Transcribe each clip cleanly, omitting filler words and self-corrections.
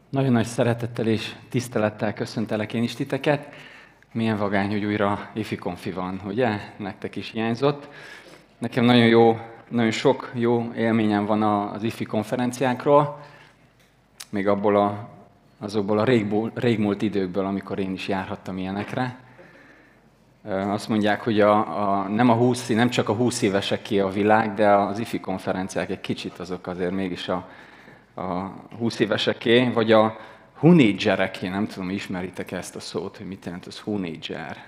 Nagyon nagy szeretettel és tisztelettel köszöntelek én is titeket. Milyen vagány, hogy újra ifi konfi van, ugye? Nektek is hiányzott. Nekem nagyon sok jó élményem van az ifi konferenciákról, még azokból a régmúlt időkből, amikor én is járhattam ilyenekre. Azt mondják, hogy nem csak a 20 éveseké a világ, de az ifi konferenciák egy kicsit azok azért mégis a 20 éveseké, vagy a hunédzsereké, nem tudom, ismeritek ezt a szót, hogy mit jelent az hunédzser?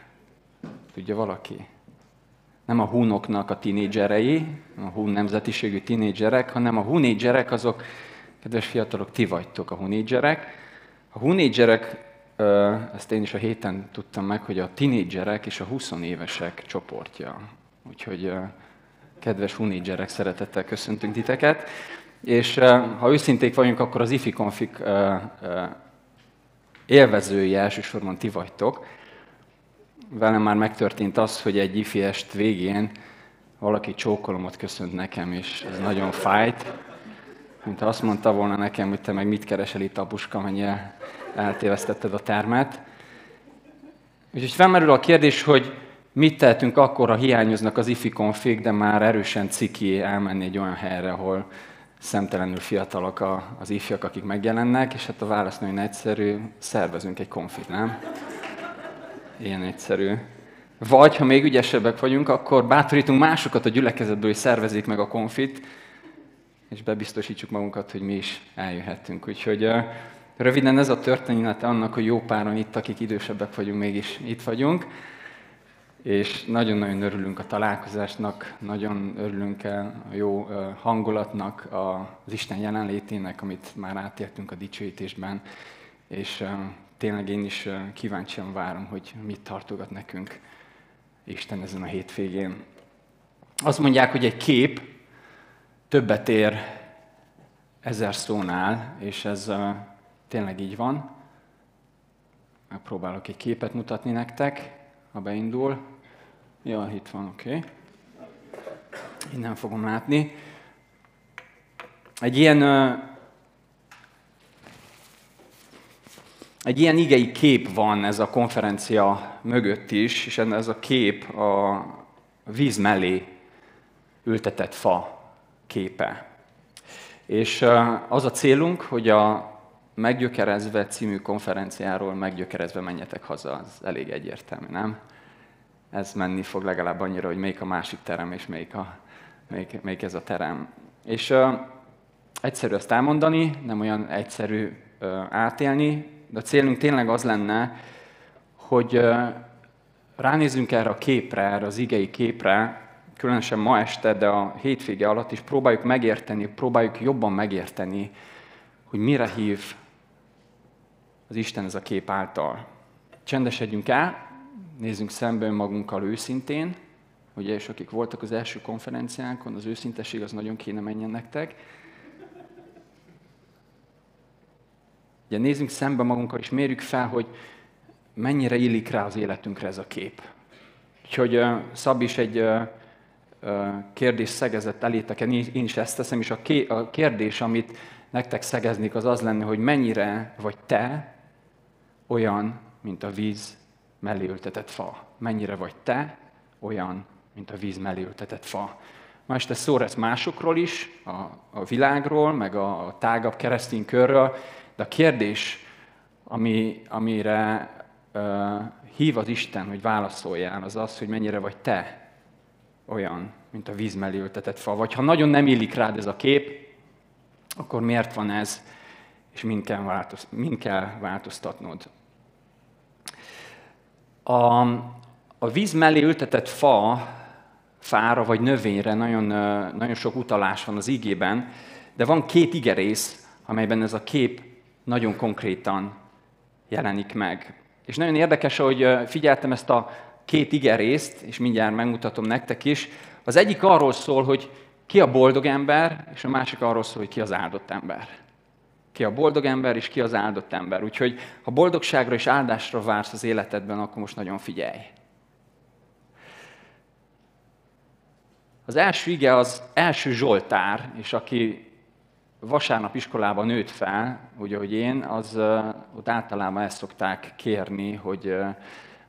Tudja valaki? Nem a hunoknak a tinédzserei, a hun nemzetiségű tinédzserek, hanem a hunédzserek azok, kedves fiatalok, ti vagytok a hunédzserek. A hunédzserek, ezt én is a héten tudtam meg, hogy a tinédzserek és a 20 évesek csoportja. Úgyhogy kedves hunédzserek, szeretettel köszöntünk titeket. És ha őszinték vagyunk, akkor az ifi konfik élvezői elsősorban ti vagytok. Velem már megtörtént az, hogy egy ifi est végén valaki csókolomot köszönt nekem, és ez nagyon fájt. Mint azt mondta volna nekem, hogy te meg mit keresel itt, apuska, mennyire eltévesztetted a termet. Úgyhogy felmerül a kérdés, hogy mit tehetünk akkor, ha hiányoznak az ifi konfig, de már erősen ciki elmenni egy olyan helyre, ahol szemtelenül fiatalok az ifjak, akik megjelennek, és hát a válasz nagyon egyszerű, szervezünk egy konfit, nem? Ilyen egyszerű. Vagy, ha még ügyesebbek vagyunk, akkor bátorítunk másokat a gyülekezetből, hogy szervezzék meg a konfit, és bebiztosítsuk magunkat, hogy mi is eljöhetünk. Úgyhogy röviden ez a történet annak, hogy jó páran itt, akik idősebbek vagyunk, mégis itt vagyunk. És nagyon-nagyon örülünk a találkozásnak, nagyon örülünk a jó hangulatnak, az Isten jelenlétének, amit már átéltünk a dicsőítésben, és tényleg én is kíváncsian várom, hogy mit tartogat nekünk Isten ezen a hétvégén. Azt mondják, hogy egy kép többet ér 1000 szónál, és ez tényleg így van. Megpróbálok egy képet mutatni nektek, ha beindul. Ja, itt van, oké. Innen fogom látni. Egy ilyen igei kép van ez a konferencia mögött is, és ez a kép a víz mellé ültetett fa képe. És az a célunk, hogy a Meggyökerezve című konferenciáról meggyökerezve menjetek haza, az elég egyértelmű, nem? Ez menni fog legalább annyira, hogy melyik a másik terem, és melyik ez a terem. És egyszerű ezt elmondani, nem olyan egyszerű átélni, de a célunk tényleg az lenne, hogy ránézzünk erre a képre, erre az igei képre, különösen ma este, de a hétvége alatt is próbáljuk megérteni, próbáljuk jobban megérteni, hogy mire hív az Isten ez a kép által. Csendesedjünk el, nézzünk szembe önmagunkkal őszintén, ugye, és akik voltak az első konferenciánkon, az őszintesség az nagyon kéne menjen nektek. Ugye, nézzünk szembe magunkkal, és mérjük fel, hogy mennyire illik rá az életünkre ez a kép. Úgyhogy Szabi is egy kérdés szegezett elétek, én is ezt teszem, és a kérdés, amit nektek szegeznék, az az lenne, hogy mennyire vagy te olyan, mint a víz mellé ültetett fa. Mennyire vagy te olyan, mint a víz mellé ültetett fa. Ma este szó lesz másokról is, a világról, meg a tágabb keresztény körről, de a kérdés, amire hív az Isten, hogy válaszoljál, az az, hogy mennyire vagy te olyan, mint a víz mellé ültetett fa. Vagy ha nagyon nem illik rád ez a kép, akkor miért van ez, és mind kell változtatnod. A víz mellé ültetett fára vagy növényre nagyon sok utalás van az igében, de van 2 igerész, amelyben ez a kép nagyon konkrétan jelenik meg. És nagyon érdekes, hogy figyeltem ezt a 2 igerészt, és mindjárt megmutatom nektek is. Az egyik arról szól, hogy ki a boldog ember, és a másik arról szól, hogy ki az áldott ember. Ki a boldog ember, és ki az áldott ember. Úgyhogy, ha boldogságra és áldásra vársz az életedben, akkor most nagyon figyelj. Az első ige az első Zsoltár, és aki vasárnap iskolában nőtt fel, úgy ahogy én, ott általában ezt szokták kérni, hogy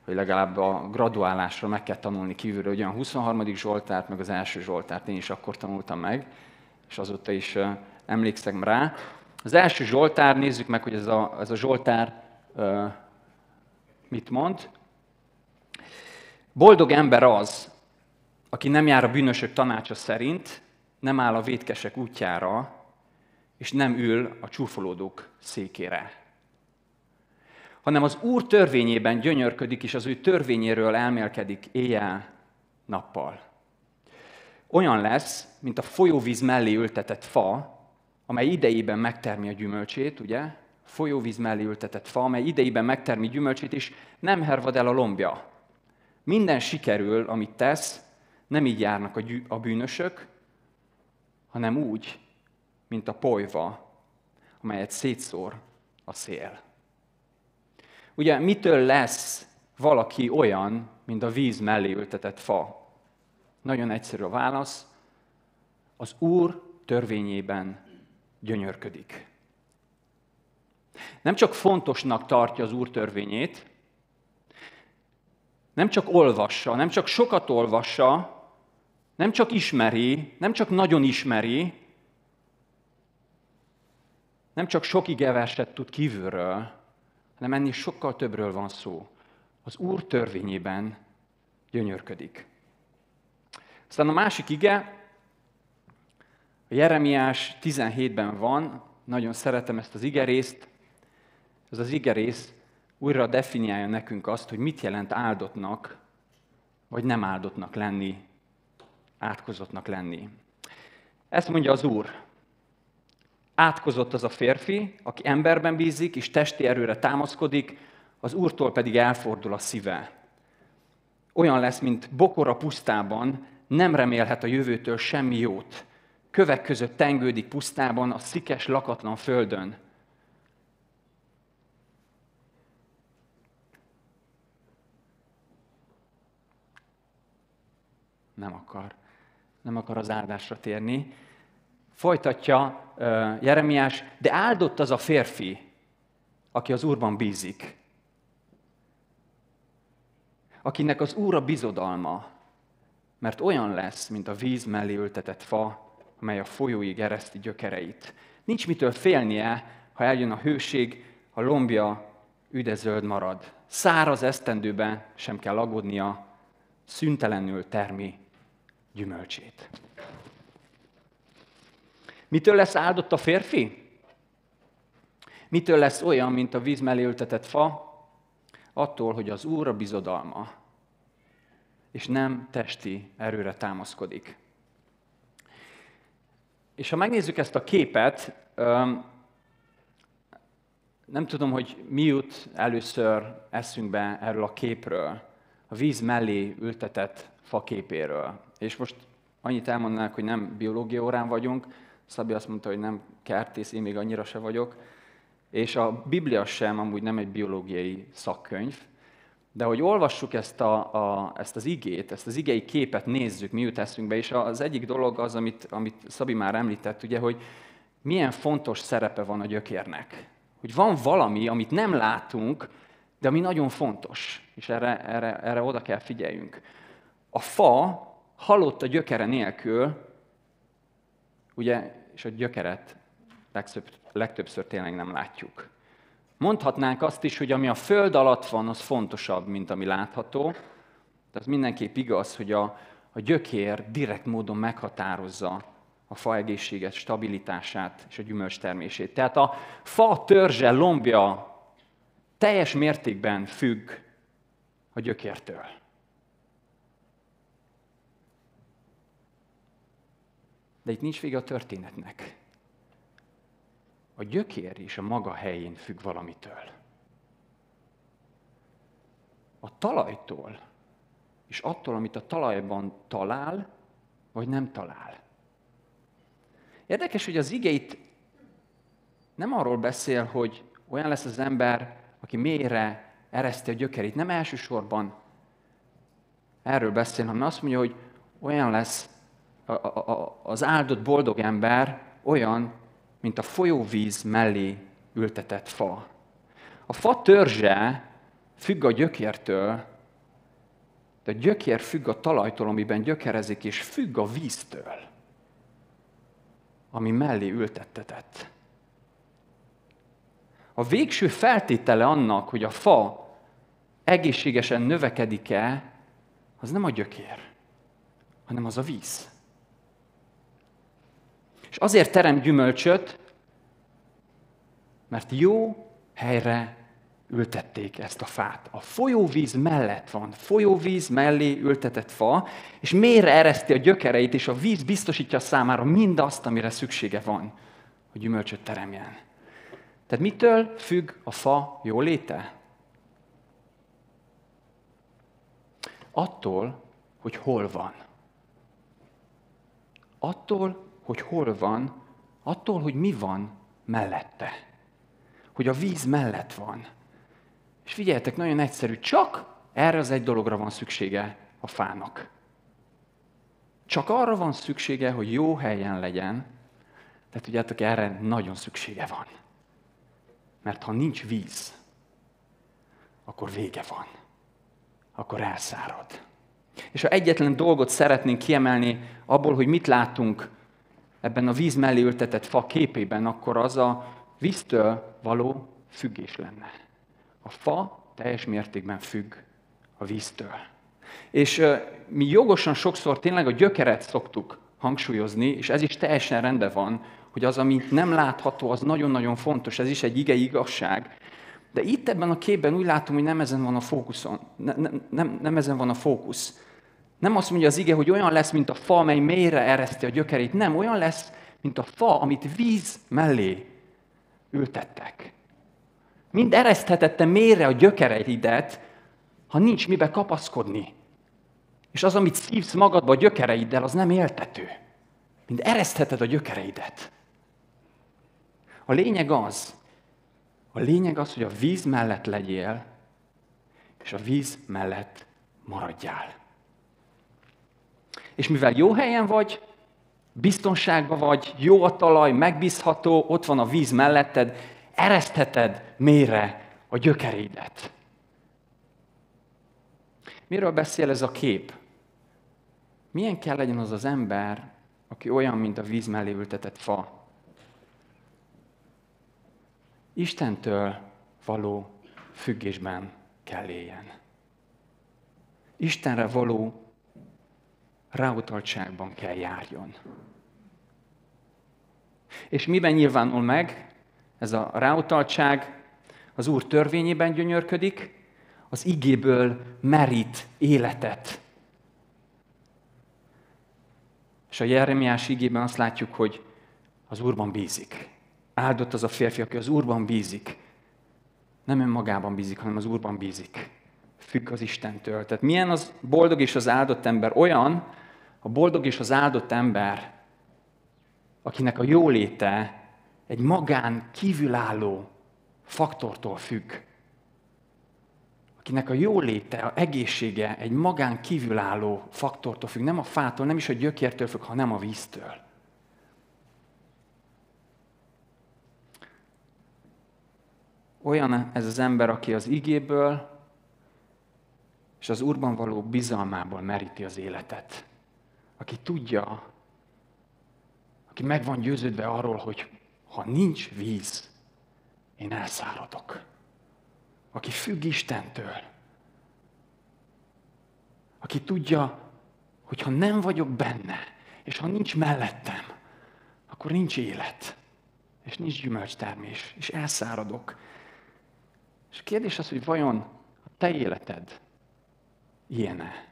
legalább a graduálásra meg kell tanulni kívülről, hogy olyan 23. Zsoltárt, meg az első Zsoltárt én is akkor tanultam meg, és azóta is emlékszem rá. Az első Zsoltár, nézzük meg, hogy ez a Zsoltár mit mond. Boldog ember az, aki nem jár a bűnösök tanácsa szerint, nem áll a vétkesek útjára, és nem ül a csúfolódók székére, hanem az Úr törvényében gyönyörködik, és az ő törvényéről elmélkedik éjjel-nappal. Olyan lesz, mint a folyóvíz mellé ültetett fa, amely idejében megtermi a gyümölcsét, ugye? Folyóvíz mellé ültetett fa, amely idejében megtermi gyümölcsét, és nem hervad el a lombja. Minden sikerül, amit tesz, nem így járnak a bűnösök, hanem úgy, mint a polyva, amelyet szétszór a szél. Ugye mitől lesz valaki olyan, mint a víz mellé ültetett fa? Nagyon egyszerű a válasz. Az Úr törvényében gyönyörködik. Nem csak fontosnak tartja az Úr törvényét, nem csak olvassa, nem csak sokat olvassa, nem csak ismeri, nem csak nagyon ismeri, nem csak sok igeverset tud kívülről, hanem ennél sokkal többről van szó. Az Úr törvényében gyönyörködik. Aztán a másik ige, a Jeremiás 17-ben van, nagyon szeretem ezt az igerészt. Ez az igerész újra definiálja nekünk azt, hogy mit jelent áldottnak, vagy nem áldottnak lenni, átkozottnak lenni. Ezt mondja az Úr. Átkozott az a férfi, aki emberben bízik, és testi erőre támaszkodik, az Úrtól pedig elfordul a szíve. Olyan lesz, mint bokor a pusztában, nem remélhet a jövőtől semmi jót. Kövek között tengődik pusztában, a szikes, lakatlan földön. Nem akar az áldásra térni. Folytatja Jeremiás, de áldott az a férfi, aki az Úrban bízik. Akinek az Úr a bizodalma, mert olyan lesz, mint a víz mellé ültetett fa, amely a folyóig ereszti gyökereit. Nincs mitől félnie, ha eljön a hőség, a lombja üdezöld marad. Száraz esztendőben sem kell aggódnia, szüntelenül termi gyümölcsét. Mitől lesz áldott a férfi? Mitől lesz olyan, mint a víz mellé ültetett fa? Attól, hogy az Úr a bizodalma, és nem testi erőre támaszkodik. És ha megnézzük ezt a képet, nem tudom, hogy mi jut először eszünkbe erről a képről, a víz mellé ültetett fa képéről. És most annyit elmondanák, hogy nem biológia órán vagyunk, Szabi azt mondta, hogy nem kertész, én még annyira se vagyok, és a Biblia sem amúgy nem egy biológiai szakkönyv, de hogy olvassuk ezt az igét, ezt az igei képet nézzük, mi jut eszünkbe, és az egyik dolog az, amit Szabi már említett, ugye, hogy milyen fontos szerepe van a gyökérnek. Hogy van valami, amit nem látunk, de ami nagyon fontos, és erre oda kell figyeljünk. A fa halott a gyökere nélkül, ugye, és a gyökeret legtöbbször tényleg nem látjuk. Mondhatnánk azt is, hogy ami a föld alatt van, az fontosabb, mint ami látható. De az mindenképp igaz, hogy a gyökér direkt módon meghatározza a fa egészséges stabilitását és a gyümölcstermését. Tehát a fa törzse, lombja teljes mértékben függ a gyökértől. De itt nincs vége a történetnek. A gyökér is a maga helyén függ valamitől. A talajtól, és attól, amit a talajban talál, vagy nem talál. Érdekes, hogy az ige itt nem arról beszél, hogy olyan lesz az ember, aki mélyre ereszti a gyökerét. Nem elsősorban erről beszél, hanem azt mondja, hogy olyan lesz az áldott boldog ember, olyan, mint a folyóvíz mellé ültetett fa. A fa törzse függ a gyökértől, de a gyökér függ a talajtól, amiben gyökerezik, és függ a víztől, ami mellé ültettetett. A végső feltétele annak, hogy a fa egészségesen növekedik-e, az nem a gyökér, hanem az a víz. És azért terem gyümölcsöt, mert jó helyre ültették ezt a fát. A folyóvíz mellett van, folyóvíz mellé ültetett fa, és mélyre ereszti a gyökereit, és a víz biztosítja számára mindazt, amire szüksége van, hogy gyümölcsöt teremjen. Tehát mitől függ a fa jóléte? Attól, hogy hol van. Attól, hogy hol van, attól, hogy mi van mellette. Hogy a víz mellett van. És figyeljetek, nagyon egyszerű, csak erre az egy dologra van szüksége a fának. Csak arra van szüksége, hogy jó helyen legyen, de tudjátok, erre nagyon szüksége van. Mert ha nincs víz, akkor vége van. Akkor elszárad. És ha egyetlen dolgot szeretnénk kiemelni abból, hogy mit látunk ebben a víz mellé ültetett fa képében, akkor az a víztől való függés lenne. A fa teljes mértékben függ a víztől. És mi jogosan sokszor tényleg a gyökeret szoktuk hangsúlyozni, és ez is teljesen rendben van, hogy az, ami nem látható, az nagyon-nagyon fontos, ez is egy igei igazság. De itt ebben a képben úgy látom, hogy nem ezen van a fókuszon. Nem ezen van a fókusz. Nem azt mondja az ige, hogy olyan lesz, mint a fa, amely mélyre ereszti a gyökerét. Nem, olyan lesz, mint a fa, amit víz mellé ültettek. Mind ereszthetette mélyre a gyökereidet, ha nincs mibe kapaszkodni. És az, amit szívsz magadba a gyökereiddel, az nem éltető. Mind eresztheted a gyökereidet. A lényeg az, hogy a víz mellett legyél, és a víz mellett maradjál. És mivel jó helyen vagy, biztonságban vagy, jó a talaj, megbízható, ott van a víz melletted, eresztheted mélyre a gyökereidet. Miről beszél ez a kép? Milyen kell legyen az az ember, aki olyan, mint a víz mellé ültetett fa? Istentől való függésben kell éljen. Istenre való ráutaltságban kell járjon. És miben nyilvánul meg? Ez a ráutaltság az Úr törvényében gyönyörködik, az igéből merít életet. És a Jeremiás igében azt látjuk, hogy az Úrban bízik. Áldott az a férfi, aki az Úrban bízik. Nem önmagában bízik, hanem az Úrban bízik. Függ az Istentől. Tehát milyen az boldog és az áldott ember? Olyan, a boldog és az áldott ember, akinek a jóléte egy magán kívülálló faktortól függ. Akinek a jóléte, a egészsége egy magán kívülálló faktortól függ. Nem a fától, nem is a gyökértől függ, hanem a víztől. Olyan ez az ember, aki az igéből és az Úrban való bizalmából meríti az életet. Aki tudja, aki meg van győződve arról, hogy ha nincs víz, én elszáradok. Aki függ Istentől. Aki tudja, hogy ha nem vagyok benne, és ha nincs mellettem, akkor nincs élet, és nincs gyümölcstermés, és elszáradok. És a kérdés az, hogy vajon a te életed ilyen-e?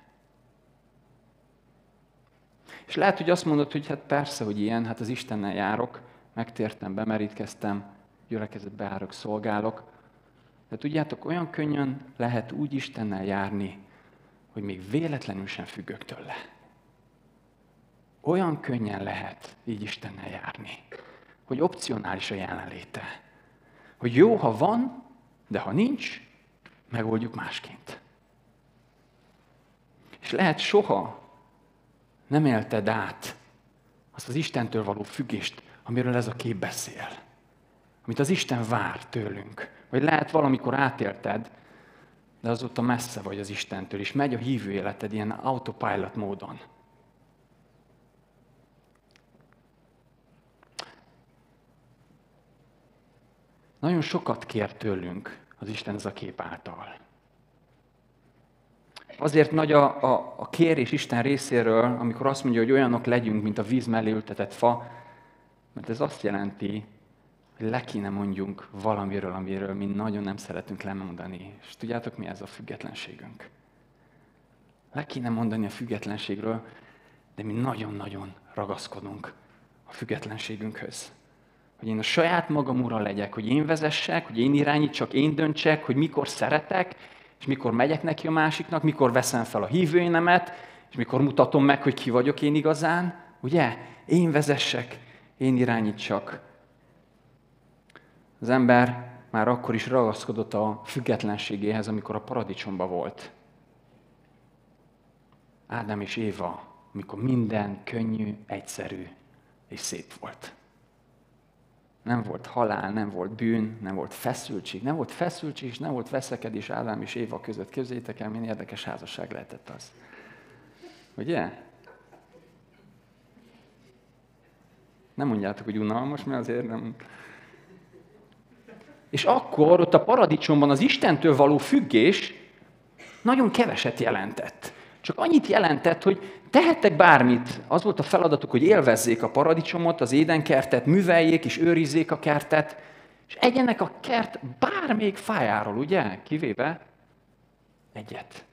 És lehet, hogy azt mondod, hogy hát persze, hogy ilyen, hát az Istennel járok, megtértem, bemerítkeztem, gyülekezetbe járok, szolgálok. De tudjátok, olyan könnyen lehet úgy Istennel járni, hogy még véletlenül sem függök tőle. Olyan könnyen lehet így Istennel járni, hogy opcionális a jelenléte. Hogy jó, ha van, de ha nincs, megoldjuk másként. És lehet soha nem élted át azt az Istentől való függést, amiről ez a kép beszél. Amit az Isten vár tőlünk. Vagy lehet valamikor átélted, de azóta messze vagy az Istentől, és megy a hívő életed ilyen autopilot módon. Nagyon sokat kér tőlünk az Isten ez a kép által. Azért nagy a kérés Isten részéről, amikor azt mondja, hogy olyanok legyünk, mint a víz mellé ültetett fa, mert ez azt jelenti, hogy le kéne mondjunk valamiről, amiről mi nagyon nem szeretünk lemondani. És tudjátok, mi ez a függetlenségünk? Le kéne mondani a függetlenségről, de mi nagyon-nagyon ragaszkodunk a függetlenségünkhöz. Hogy én a saját magam ura legyek, hogy én vezessek, hogy én irányítsak, én döntsek, hogy mikor szeretek, és mikor megyek neki a másiknak, mikor veszem fel a hívőénemet, és mikor mutatom meg, hogy ki vagyok én igazán. Ugye? Én vezessek, én irányítsak. Az ember már akkor is ragaszkodott a függetlenségéhez, amikor a paradicsomban volt. Ádám és Éva, amikor minden könnyű, egyszerű és szép volt. Nem volt halál, nem volt bűn, nem volt feszültség. Nem volt feszültség, és nem volt veszekedés Ádám és Éva között. Képzeljétek el, milyen érdekes házasság lehetett az. Ugye? Nem mondjátok, hogy unalmas, mert azért nem... És akkor ott a paradicsomban az Istentől való függés nagyon keveset jelentett. Csak annyit jelentett, hogy tehettek bármit. Az volt a feladatuk, hogy élvezzék a paradicsomot, az édenkertet, műveljék és őrizzék a kertet, és egyenek a kert bármelyik fájáról, ugye? Kivéve egyet.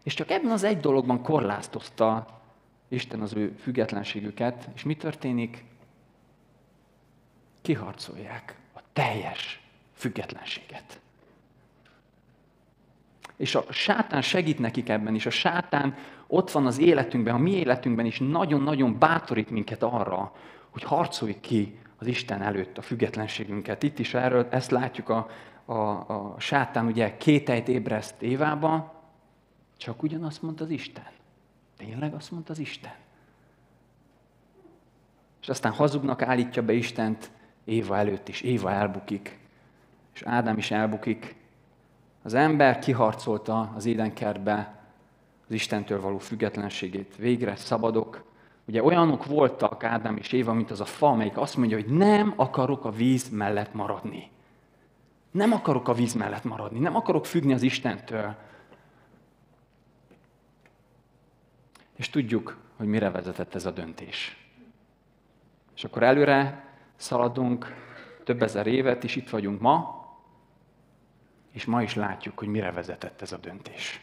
És csak ebben az egy dologban korlátozta Isten az ő függetlenségüket, és mi történik? Kiharcolják a teljes függetlenséget. És a sátán segít nekik ebben is. A sátán ott van az életünkben, a mi életünkben is nagyon-nagyon bátorít minket arra, hogy harcoljuk ki az Isten előtt a függetlenségünket. Itt is erről, ezt látjuk a sátán, ugye kételyt ébreszt Évába, csak ugyanazt mondta az Isten. Tényleg azt mondta az Isten. És aztán hazugnak állítja be Istent Éva előtt is. Éva elbukik, és Ádám is elbukik. Az ember kiharcolta az édenkertbe az Istentől való függetlenségét. Végre szabadok. Ugye olyanok voltak Ádám és Éva, mint az a fa, amelyik azt mondja, hogy nem akarok a víz mellett maradni. Nem akarok a víz mellett maradni. Nem akarok függni az Istentől. És tudjuk, hogy mire vezetett ez a döntés. És akkor előre szaladunk több ezer évet, és itt vagyunk ma, és ma is látjuk, hogy mire vezetett ez a döntés.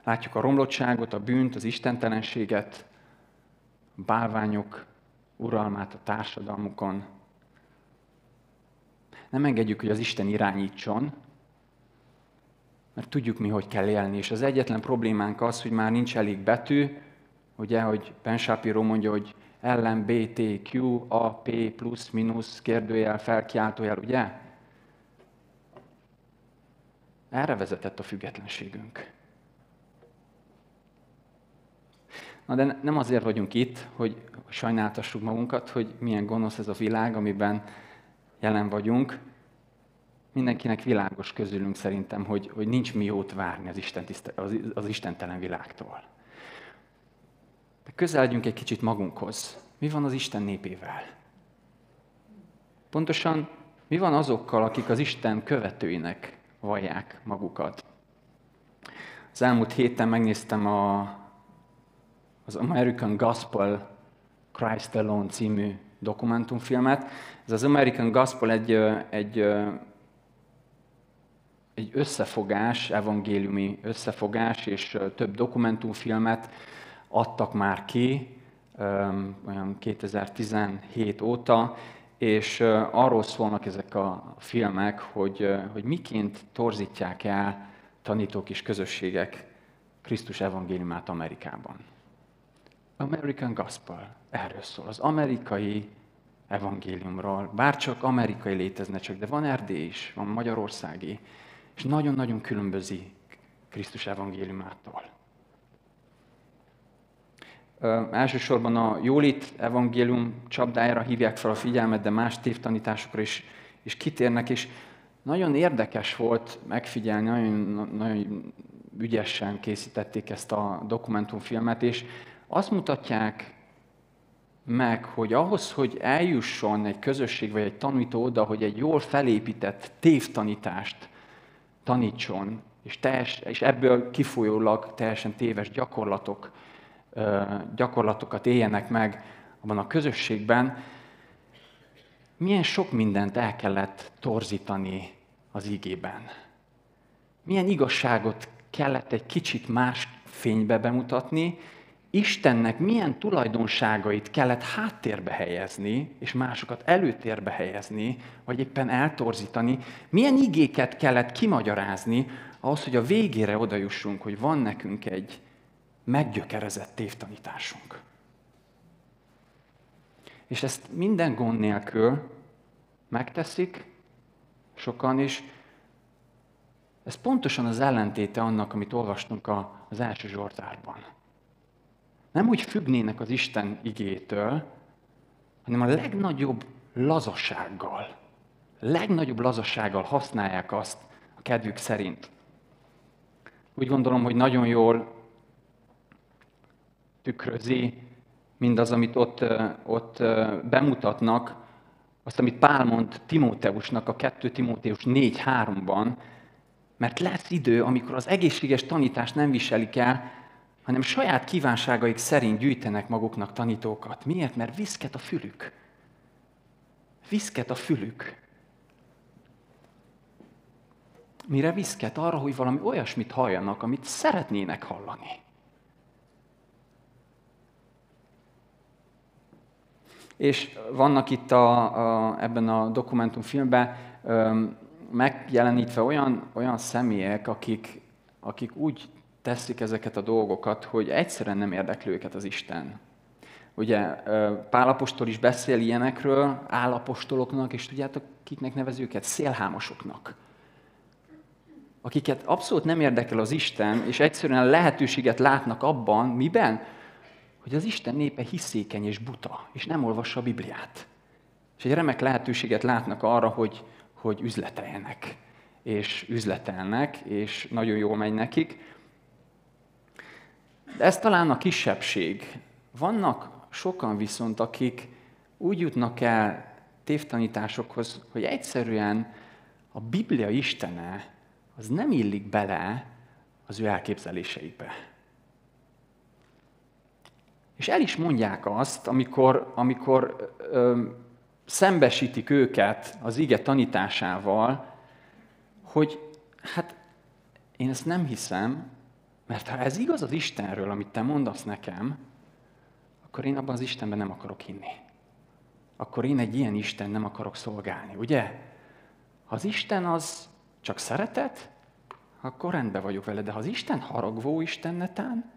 Látjuk a romlottságot, a bűnt, az istentelenséget, a bálványok uralmát a társadalmukon. Nem engedjük, hogy az Isten irányítson, mert tudjuk mi, hogy kell élni. És az egyetlen problémánk az, hogy már nincs elég betű, ugye, hogy Ben Shapiro mondja, hogy LMBTQ, AP, plusz, mínusz, kérdőjel, felkiáltójel, ugye? Erre vezetett a függetlenségünk. Na de nem azért vagyunk itt, hogy sajnáltassuk magunkat, hogy milyen gonosz ez a világ, amiben jelen vagyunk. Mindenkinek világos közülünk szerintem, hogy nincs mi jót várni az istentelen világtól. De közeledjünk egy kicsit magunkhoz. Mi van az Isten népével? Pontosan mi van azokkal, akik az Isten követőinek vallják magukat? Az elmúlt héten megnéztem az American Gospel Christ Alone című dokumentumfilmet. Ez az American Gospel egy összefogás, evangéliumi összefogás, és több dokumentumfilmet adtak már ki, olyan 2017 óta, és arról szólnak ezek a filmek, hogy miként torzítják el tanítók és közösségek Krisztus evangéliumát Amerikában. American Gospel, erről szól, az amerikai evangéliumról, bárcsak amerikai létezne csak, de van erdély is, van magyarországi, és nagyon-nagyon különbözik Krisztus evangéliumától. Elsősorban a jólét evangélium csapdájára hívják fel a figyelmet, de más tévtanításokra is kitérnek, és nagyon érdekes volt megfigyelni, nagyon ügyesen készítették ezt a dokumentumfilmet, és azt mutatják meg, hogy ahhoz, hogy eljusson egy közösség vagy egy tanító oda, hogy egy jól felépített tévtanítást tanítson, és ebből kifolyólag teljesen téves gyakorlatokat éljenek meg abban a közösségben, milyen sok mindent el kellett torzítani az igében. Milyen igazságot kellett egy kicsit más fénybe bemutatni, Istennek milyen tulajdonságait kellett háttérbe helyezni, és másokat előtérbe helyezni, vagy éppen eltorzítani, milyen igéket kellett kimagyarázni, ahhoz, hogy a végére odajussunk, hogy van nekünk egy meggyökerezett tévtanításunk. És ezt minden gond nélkül megteszik sokan is. Ez pontosan az ellentéte annak, amit olvastunk az első Zsoltárban. Nem úgy függnének az Isten igétől, hanem a legnagyobb lazasággal használják azt a kedvük szerint. Úgy gondolom, hogy nagyon jól tükrözi mindaz, amit ott bemutatnak, azt, amit Pál mond Timóteusnak a 2 Timóteus 4:3-ban, mert lesz idő, amikor az egészséges tanítást nem viselik el, hanem saját kívánságaik szerint gyűjtenek maguknak tanítókat. Miért? Mert viszket a fülük. Viszket a fülük. Mire viszket? Arra, hogy valami olyasmit halljanak, amit szeretnének hallani. És vannak itt ebben a dokumentumfilmben megjelenítve olyan személyek, akik úgy teszik ezeket a dolgokat, hogy egyszerűen nem érdekli őket az Isten. Ugye Pál apostol is beszél ilyenekről, állapostoloknak, és tudjátok, kiknek nevez őket? Szélhámosoknak. Akiket abszolút nem érdekel az Isten, és egyszerűen lehetőséget látnak abban, miben? Hogy az Isten népe hiszékeny és buta, és nem olvassa a Bibliát. És egy remek lehetőséget látnak arra, hogy üzleteljenek, és üzletelnek, és nagyon jól megy nekik. De ez talán a kisebbség. Vannak sokan viszont, akik úgy jutnak el tévtanításokhoz, hogy egyszerűen a Biblia istene az nem illik bele az ő elképzeléseikbe. És el is mondják azt, amikor szembesítik őket az ige tanításával, hogy hát én ezt nem hiszem, mert ha ez igaz az Istenről, amit te mondasz nekem, akkor én abban az Istenben nem akarok hinni. Akkor én egy ilyen Isten nem akarok szolgálni, ugye? Ha az Isten az csak szeretet, akkor rendben vagyok vele, de ha az Isten haragvó Isten netán,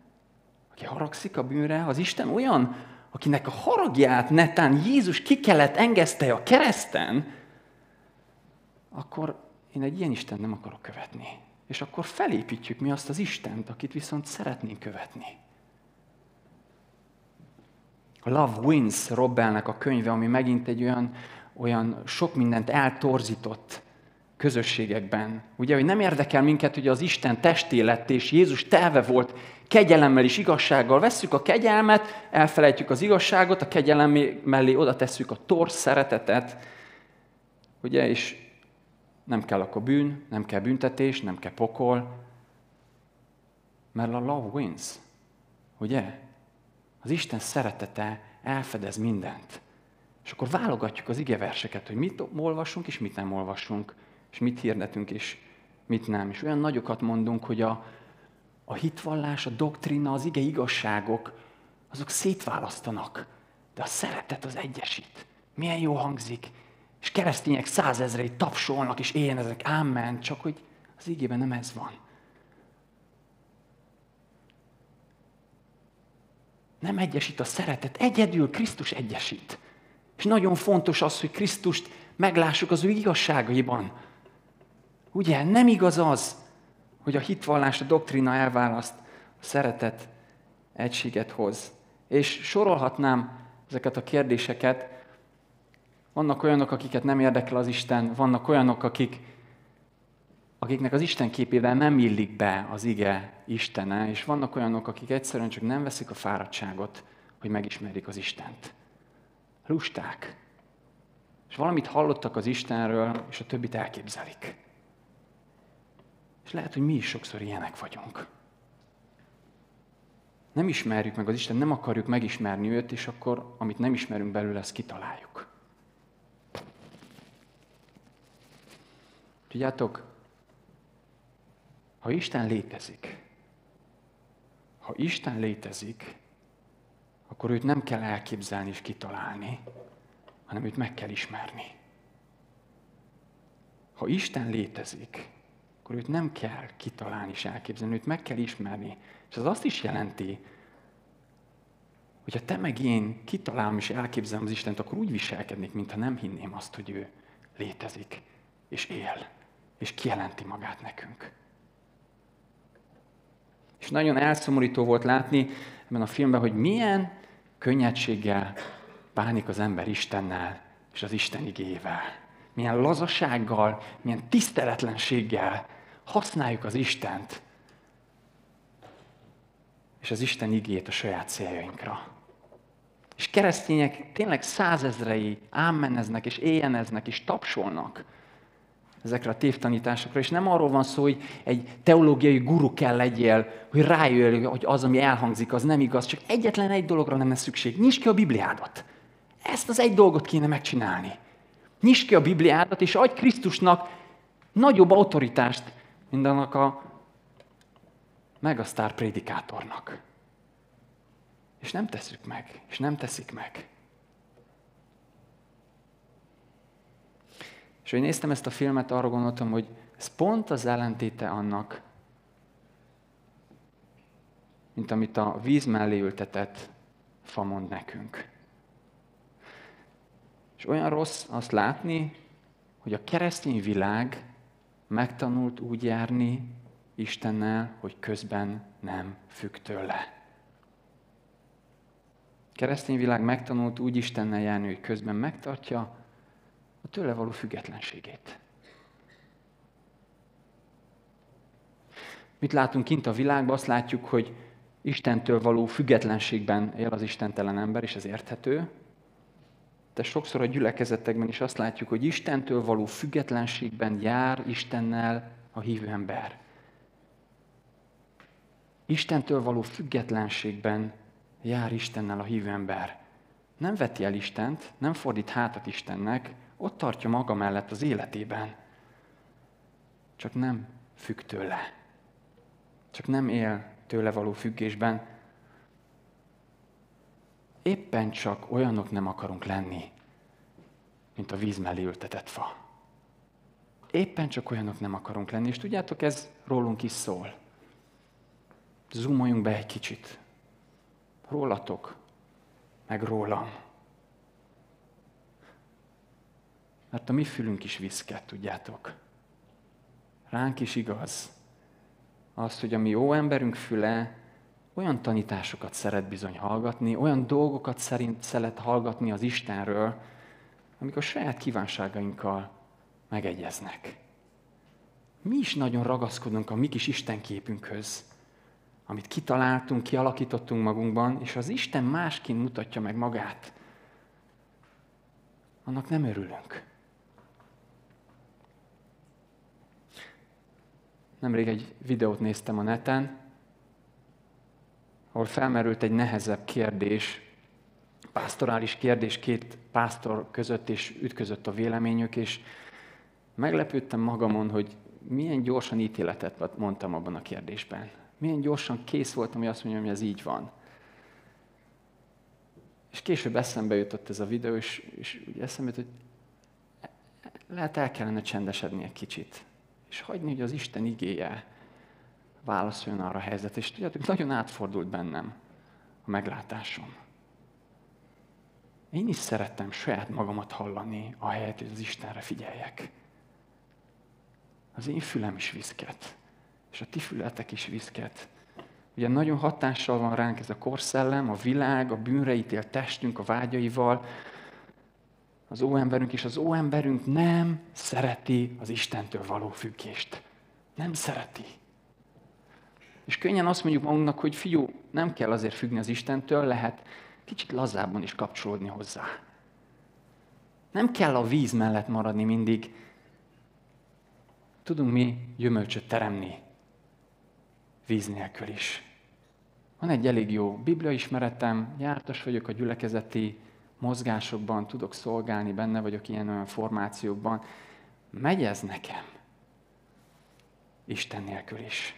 aki haragszik a bűnre, ha az Isten olyan, akinek a haragját netán Jézus ki kellett engesztelje a kereszten, akkor én egy ilyen Isten nem akarok követni. És akkor felépítjük mi azt az Istent, akit viszont szeretnénk követni. A Love Wins Robbelnek a könyve, ami megint egy olyan sok mindent eltorzított közösségekben. Ugye, hogy nem érdekel minket, hogy az Isten testé lett, és Jézus telve volt kegyelemmel és igazsággal. Vesszük a kegyelmet, elfelejtjük az igazságot, a kegyelem mellé oda tesszük a torz szeretetet, ugye, és nem kell akkor bűn, nem kell büntetés, nem kell pokol, mert a love wins, ugye? Az Isten szeretete elfedez mindent. És akkor válogatjuk az igeverseket, hogy mit olvasunk és mit nem olvasunk, és mit hirdetünk és mit nem. És olyan nagyokat mondunk, hogy a hitvallás, a doktrina, az ige igazságok, azok szétválasztanak, de a szeretet az egyesít. Milyen jó hangzik. És keresztények 100 000 tapsolnak, és éjjeneznek, ámen, csak hogy az igében nem ez van. Nem egyesít a szeretet, egyedül Krisztus egyesít. És nagyon fontos az, hogy Krisztust meglássuk az ő igazságaiban. Ugye, nem igaz az, hogy a hitvallás, a doktrina elválaszt, a szeretet egységet hoz. És sorolhatnám ezeket a kérdéseket. Vannak olyanok, akiket nem érdekel az Isten, vannak olyanok, akiknek az Isten képével nem illik be az ige Istene, és vannak olyanok, akik egyszerűen csak nem veszik a fáradtságot, hogy megismerjék az Istent. Lusták. És valamit hallottak az Istenről, és a többit elképzelik. És lehet, hogy mi is sokszor ilyenek vagyunk. Nem ismerjük meg az Isten, nem akarjuk megismerni őt, és akkor, amit nem ismerünk belőle, ezt kitaláljuk. Tudjátok, ha Isten létezik, akkor őt nem kell elképzelni és kitalálni, hanem őt meg kell ismerni. Ha Isten létezik, akkor őt nem kell kitalálni és elképzelni, őt meg kell ismerni. És az azt is jelenti, hogy ha te meg én kitalálom és elképzelem az Istent, akkor úgy viselkednék, mintha nem hinném azt, hogy ő létezik, és él, és kijelenti magát nekünk. És nagyon elszomorító volt látni ebben a filmben, hogy milyen könnyedséggel bánik az ember Istennel és az Isten igéjével. Milyen lazasággal, milyen tiszteletlenséggel használjuk az Istent és az Isten igéjét a saját céljainkra. És keresztények tényleg százezrei ámmeneznek és éjjeneznek és tapsolnak ezekre a tévtanításokra, és nem arról van szó, hogy egy teológiai guru kell legyél, hogy rájöjjél, hogy az, ami elhangzik, az nem igaz, csak egyetlen egy dologra lenne szükség. Nyisd ki a Bibliádat. Ezt az egy dolgot kéne megcsinálni. Nyisd ki a Bibliádat, és adj Krisztusnak nagyobb autoritást, mint annak a megasztár prédikátornak. És nem tesszük meg, és nem teszik meg. És hogy néztem ezt a filmet, arra gondoltam, hogy ez pont az ellentéte annak, mint amit a víz mellé ültetett fa mond nekünk. És olyan rossz azt látni, hogy a keresztény világ megtanult úgy járni Istennel, hogy közben nem függ tőle. A keresztény világ megtanult úgy Istennel járni, hogy közben megtartja a tőle való függetlenségét. Mit látunk kint a világban? Azt látjuk, hogy Istentől való függetlenségben él az istentelen ember, és ez érthető. De sokszor a gyülekezetekben is azt látjuk, hogy Istentől való függetlenségben jár Istennel a hívő ember. Istentől való függetlenségben jár Istennel a hívő ember. Nem veti el Istent, nem fordít hátat Istennek, ott tartja maga mellett az életében. Csak nem függ tőle. Csak nem él tőle való függésben. Éppen csak olyanok nem akarunk lenni, mint a víz mellé ültetett fa. Éppen csak olyanok nem akarunk lenni, és tudjátok, ez rólunk is szól. Zoomoljunk be egy kicsit. Rólatok, meg rólam. Mert a mi fülünk is viszket, tudjátok. Ránk is igaz az, hogy a mi jó emberünk füle olyan tanításokat szeret bizony hallgatni, olyan dolgokat szeret hallgatni az Istenről, amik a saját kívánságainkkal megegyeznek. Mi is nagyon ragaszkodunk a mi kis Istenképünkhöz, amit kitaláltunk, kialakítottunk magunkban, és az Isten másként mutatja meg magát. Annak nem örülünk. Nemrég egy videót néztem a neten, ahol felmerült egy nehezebb kérdés, pásztorális kérdés két pásztor között, és ütközött a véleményük, és meglepődtem magamon, hogy milyen gyorsan ítéletet mondtam abban a kérdésben. Milyen gyorsan kész voltam, hogy azt mondjam, hogy ez így van. És később eszembe jutott ez a videó, és úgy eszembe jutott, hogy lehet el kellene csendesedni egy kicsit. És hagyni, hogy az Isten igéje válaszoljon arra a helyzetre. És tudjátok, nagyon átfordult bennem a meglátásom. Én is szerettem saját magamat hallani, ahelyett, hogy az Istenre figyeljek. Az én fülem is viszket, és a ti fületek is viszket. Ugye nagyon hatással van ránk ez a korszellem, a világ, a bűnre ítélt testünk, a vágyaival, az óemberünk, és az óemberünk nem szereti az Istentől való függést. Nem szereti. És könnyen azt mondjuk magunknak, hogy figyú, nem kell azért függni az Istentől, lehet kicsit lazábban is kapcsolódni hozzá. Nem kell a víz mellett maradni mindig. Tudunk mi gyümölcsöt teremni víz nélkül is. Van egy elég jó bibliaismeretem, jártas vagyok a gyülekezeti mozgásokban, tudok szolgálni, benne vagyok ilyen-olyan formációkban. Megy ez nekem. Isten nélkül is.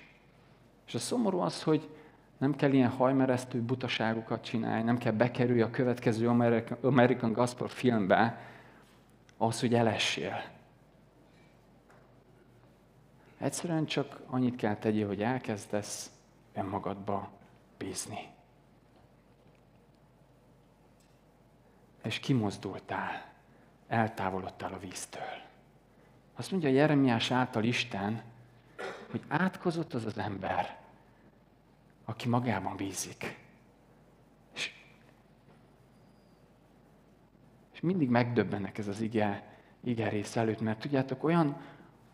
És a szomorú az, hogy nem kell ilyen hajmeresztő butaságokat csinálni, nem kell bekerülni a következő American Gospel filmbe, ahhoz, hogy elessél. Egyszerűen csak annyit kell tegyél, hogy elkezdesz önmagadba bízni. És kimozdultál, eltávolodtál a víztől. Azt mondja Jeremiás által Isten, hogy átkozott az az ember, aki magában bízik. És mindig megdöbbenek ez az ige rész előtt, mert tudjátok, olyan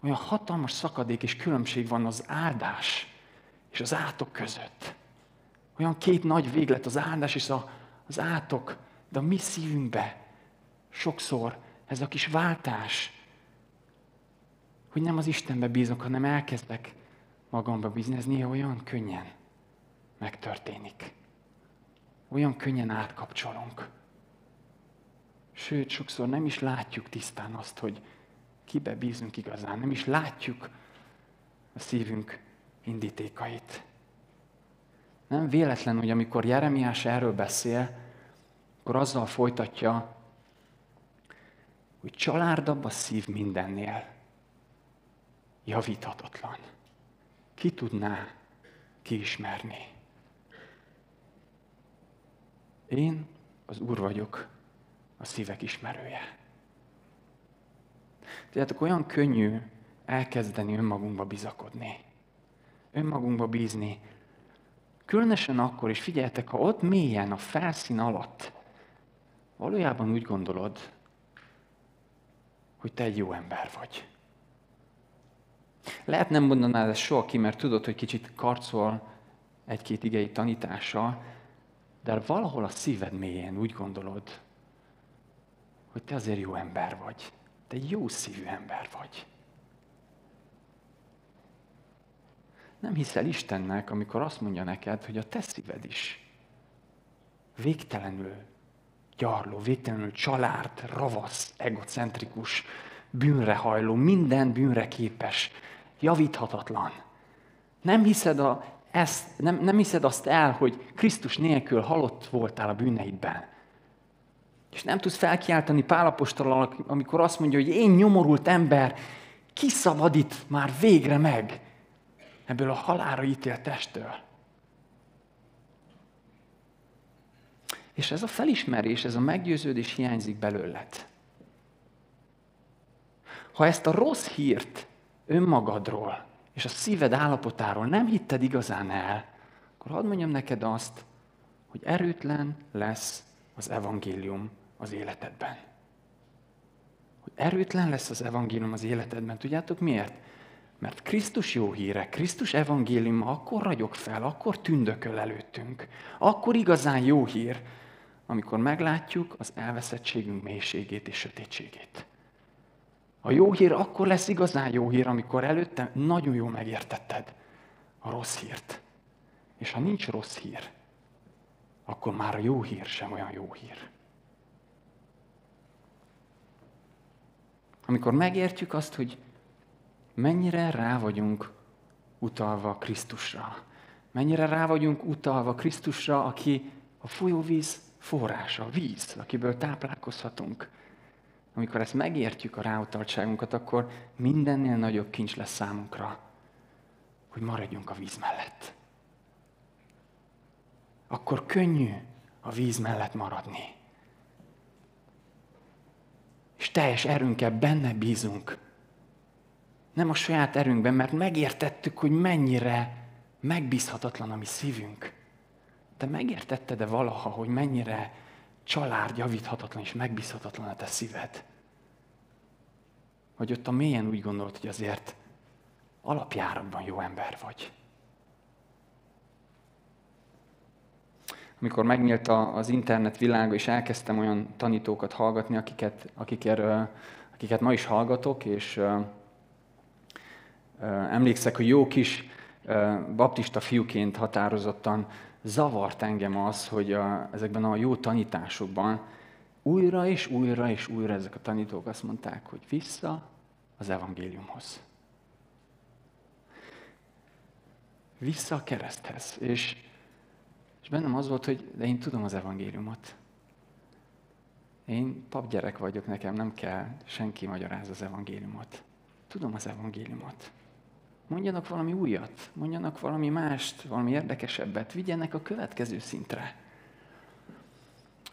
hatalmas szakadék és különbség van az áldás és az átok között. Olyan két nagy véglet, az áldás és az átok, de a mi szívünkbe sokszor ez a kis váltás, hogy nem az Istenbe bízok, hanem elkezdek magamba bízni, ez néha olyan könnyen megtörténik. Olyan könnyen átkapcsolunk. Sőt, sokszor nem is látjuk tisztán azt, hogy kibe bízunk igazán. Nem is látjuk a szívünk indítékait. Nem véletlen, hogy amikor Jeremiás erről beszél, akkor azzal folytatja, hogy csalárdabb a szív mindennél. Javíthatatlan. Ki tudná kiismerni? Én az Úr vagyok, a szívek ismerője. Tudjátok, olyan könnyű elkezdeni önmagunkba bizakodni. Önmagunkba bízni. Különösen akkor is, figyeljetek, ha ott mélyen, a felszín alatt valójában úgy gondolod, hogy te egy jó ember vagy. Lehet nem mondanád ezt soha ki, mert tudod, hogy kicsit karcol egy-két igei tanítással, de valahol a szíved mélyén úgy gondolod, hogy te azért jó ember vagy. Te egy jó szívű ember vagy. Nem hiszel Istennek, amikor azt mondja neked, hogy a te szíved is végtelenül gyarló, végtelenül család, ravasz, egocentrikus, bűnrehajló, minden bűnre képes, javíthatatlan. Nem hiszed azt el, hogy Krisztus nélkül halott voltál a bűneidben. És nem tudsz felkiáltani Pál apostolnak, amikor azt mondja, hogy én nyomorult ember, kiszabadít már végre meg ebből a halálra ítélt testtől. És ez a felismerés, ez a meggyőződés hiányzik belőled. Ha ezt a rossz hírt önmagadról és a szíved állapotáról nem hitted igazán el, akkor hadd mondjam neked azt, hogy erőtlen lesz az evangélium az életedben. Hogy erőtlen lesz az evangélium az életedben. Tudjátok miért? Mert Krisztus jó híre, Krisztus evangéliuma akkor ragyog fel, akkor tündököl előttünk. Akkor igazán jó hír, amikor meglátjuk az elveszettségünk mélységét és sötétségét. A jó hír akkor lesz igazán jó hír, amikor előtte nagyon jól megértetted a rossz hírt. És ha nincs rossz hír, akkor már a jó hír sem olyan jó hír. Amikor megértjük azt, hogy mennyire rá vagyunk utalva Krisztusra. Mennyire rá vagyunk utalva Krisztusra, aki a folyóvíz forrása, a víz, akiből táplálkozhatunk. Amikor ezt megértjük a ráutaltságunkat, akkor mindennél nagyobb kincs lesz számunkra, hogy maradjunk a víz mellett. Akkor könnyű a víz mellett maradni. És teljes erőnkkel benne bízunk. Nem a saját erőnkben, mert megértettük, hogy mennyire Megbízhatatlan a mi szívünk. Te megértetted-e valaha, hogy mennyire családjavíthatatlan és megbízhatatlan a te szíved? Vagy ott a mélyen úgy gondolod, hogy azért alapjáratban jó ember vagy? Amikor megnyílt az internet világa, és elkezdtem olyan tanítókat hallgatni, akiket ma is hallgatok, és emlékszek, hogy jó kis baptista fiúként határozottan zavart engem az, hogy ezekben a jó tanításokban újra és újra és újra ezek a tanítók azt mondták, hogy vissza az evangéliumhoz. Vissza a kereszthez. És bennem az volt, hogy de én tudom az evangéliumot. Én papgyerek vagyok, nekem nem kell senki magyaráz az evangéliumot. Tudom az evangéliumot. Mondjanak valami újat, mondjanak valami mást, valami érdekesebbet, vigyenek a következő szintre.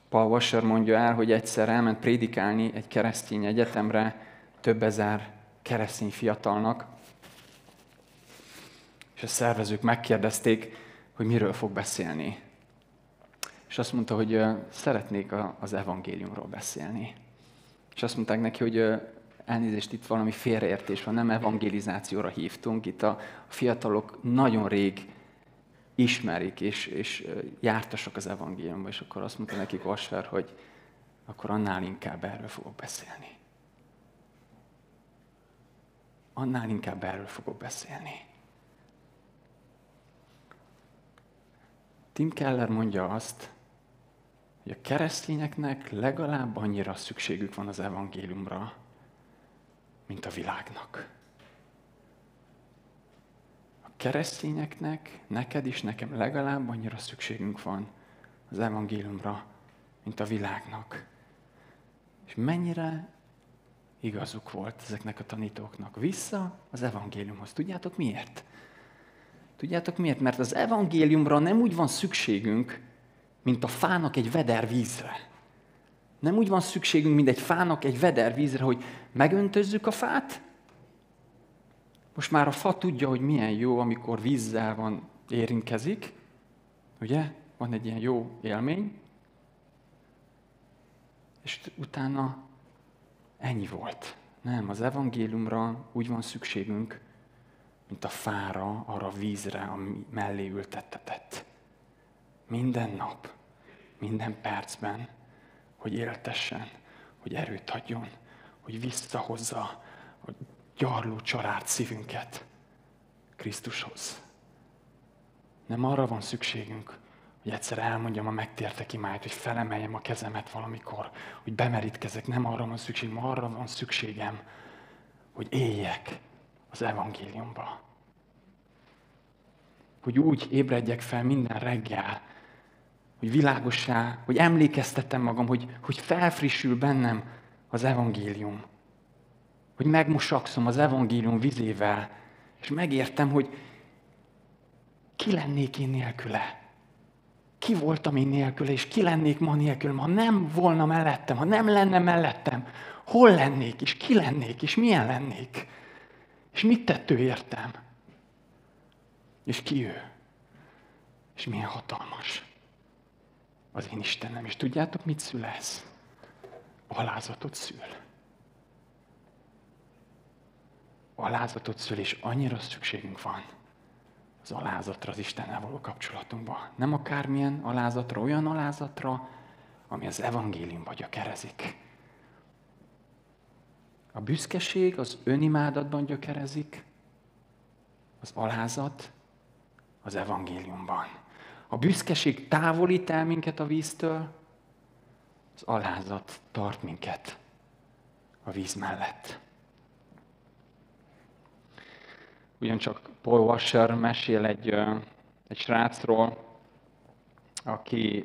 Paul Washer mondja el, hogy egyszer elment prédikálni egy keresztény egyetemre több ezer keresztény fiatalnak, és a szervezők megkérdezték, hogy miről fog beszélni. És azt mondta, hogy szeretnék az evangéliumról beszélni. És azt mondták neki, hogy elnézést, itt valami félreértés van, nem evangelizációra hívtunk, itt a fiatalok nagyon rég ismerik és jártasak az evangéliumban, és akkor azt mondta nekik Washer, hogy akkor annál inkább erről fogok beszélni. Annál inkább erről fogok beszélni. Tim Keller mondja azt, hogy a keresztényeknek legalább annyira szükségük van az evangéliumra, mint a világnak. A keresztényeknek, neked is, nekem legalább annyira szükségünk van az evangéliumra, mint a világnak. És mennyire igazuk volt ezeknek a tanítóknak. Vissza az evangéliumhoz. Tudjátok miért? Tudjátok miért? Mert az evangéliumra nem úgy van szükségünk, mint a fának egy veder vízre. Nem úgy van szükségünk, mint egy fának egy veder vízre, hogy megöntözzük a fát. Most már a fa tudja, hogy milyen jó, amikor vízzel érintkezik. Ugye? Van egy ilyen jó élmény. És utána ennyi volt. Nem, az evangéliumra úgy van szükségünk, mint a fára, arra a vízre, ami mellé ültettetett. Minden nap, minden percben, hogy éltessen, hogy erőt adjon, hogy visszahozza a gyarló család szívünket Krisztushoz. Nem arra van szükségünk, hogy egyszer elmondjam a megtértek imáját, hogy felemeljem a kezemet valamikor, hogy bemerítkezek. Nem arra van szükségem, arra van szükségem, hogy éljek az evangéliumba. Hogy úgy ébredjek fel minden reggel, hogy világossá, hogy emlékeztetem magam, hogy felfrissül bennem az evangélium. Hogy megmosakszom az evangélium vizével, és megértem, hogy ki lennék én nélküle. Ki voltam én nélküle, és ki lennék ma nélkülem, ha nem volna mellettem, ha nem lenne mellettem. Hol lennék, és ki lennék, és milyen lennék? És mit tett ő értem? És ki ő? És milyen hatalmas az én Istenem. És tudjátok, mit szül ez? Alázatot szül. Alázatot szül, és annyira szükségünk van az alázatra, az Istennel való kapcsolatunkban. Nem akármilyen alázatra, olyan alázatra, ami az evangéliumba gyökerezik. A büszkeség az önimádatban gyökerezik, az alázat az evangéliumban. A büszkeség távolít el minket a víztől, az alázat tart minket a víz mellett. Ugyancsak Paul Washer mesél egy srácról, aki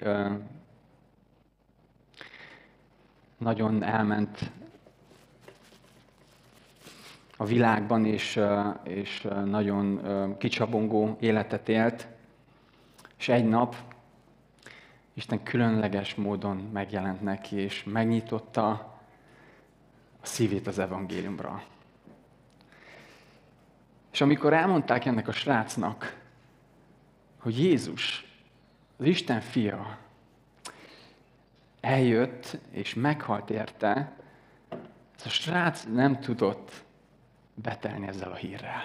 nagyon elment a világban, és nagyon kicsabongó életet élt, és egy nap Isten különleges módon megjelent neki, és megnyitotta a szívét az evangéliumra. És amikor elmondták ennek a srácnak, hogy Jézus, az Isten fia, eljött és meghalt érte, ez a srác nem tudott betelni ezzel a hírrel.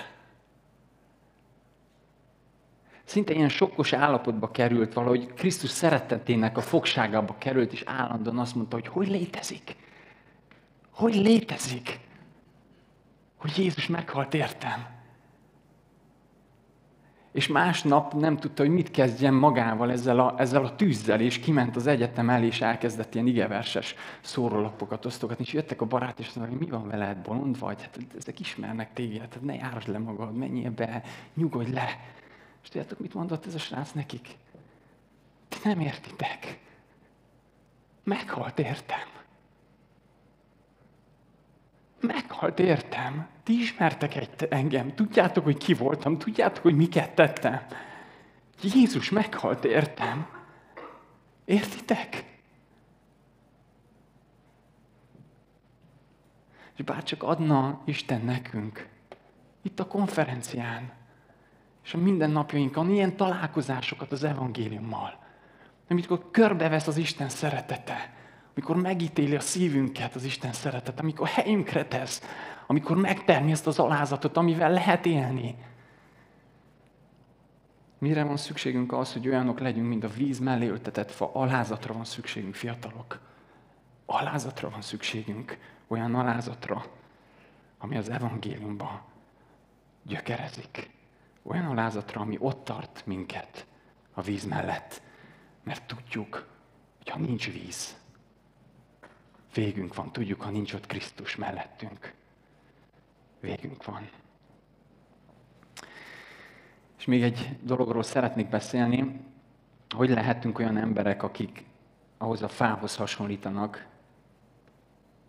Szinte ilyen sokkos állapotba került, valahogy Krisztus szeretetének a fogságába került, és állandóan azt mondta, hogy létezik? Hogy létezik? Hogy Jézus meghalt értem. És másnap nem tudta, hogy mit kezdjen magával ezzel a tűzzel, és kiment az egyetem elé, és elkezdett ilyen igeverses szórólapokat osztogatni, és jöttek a barát, és mondták, hogy mi van veled, bolond vagy? Hát ezek ismernek téged, hát ne járd le magad, menjél be, nyugodj le. És tudjátok, mit mondott ez a srác nekik? Ti nem értitek. Meghalt értem. Meghalt értem. Ti ismertek engem. Tudjátok, hogy ki voltam. Tudjátok, hogy miket tettem. Jézus meghalt értem. Értitek? És bárcsak adna Isten nekünk itt a konferencián, és a mindennapjainkon ilyen találkozásokat az evangéliummal, amikor körbevesz az Isten szeretete, amikor megítéli a szívünket az Isten szeretete, amikor helyünkre tesz, amikor megtermi ezt az alázatot, amivel lehet élni. Mire van szükségünk az, hogy olyanok legyünk, mint a víz mellé ültetett fa? Alázatra van szükségünk, fiatalok. Alázatra van szükségünk, olyan alázatra, ami az evangéliumban gyökerezik. Olyan alázatra, ami ott tart minket a víz mellett. Mert tudjuk, hogy ha nincs víz, végünk van. Tudjuk, ha nincs ott Krisztus mellettünk. Végünk van. És még egy dologról szeretnék beszélni, hogy lehetünk olyan emberek, akik ahhoz a fához hasonlítanak,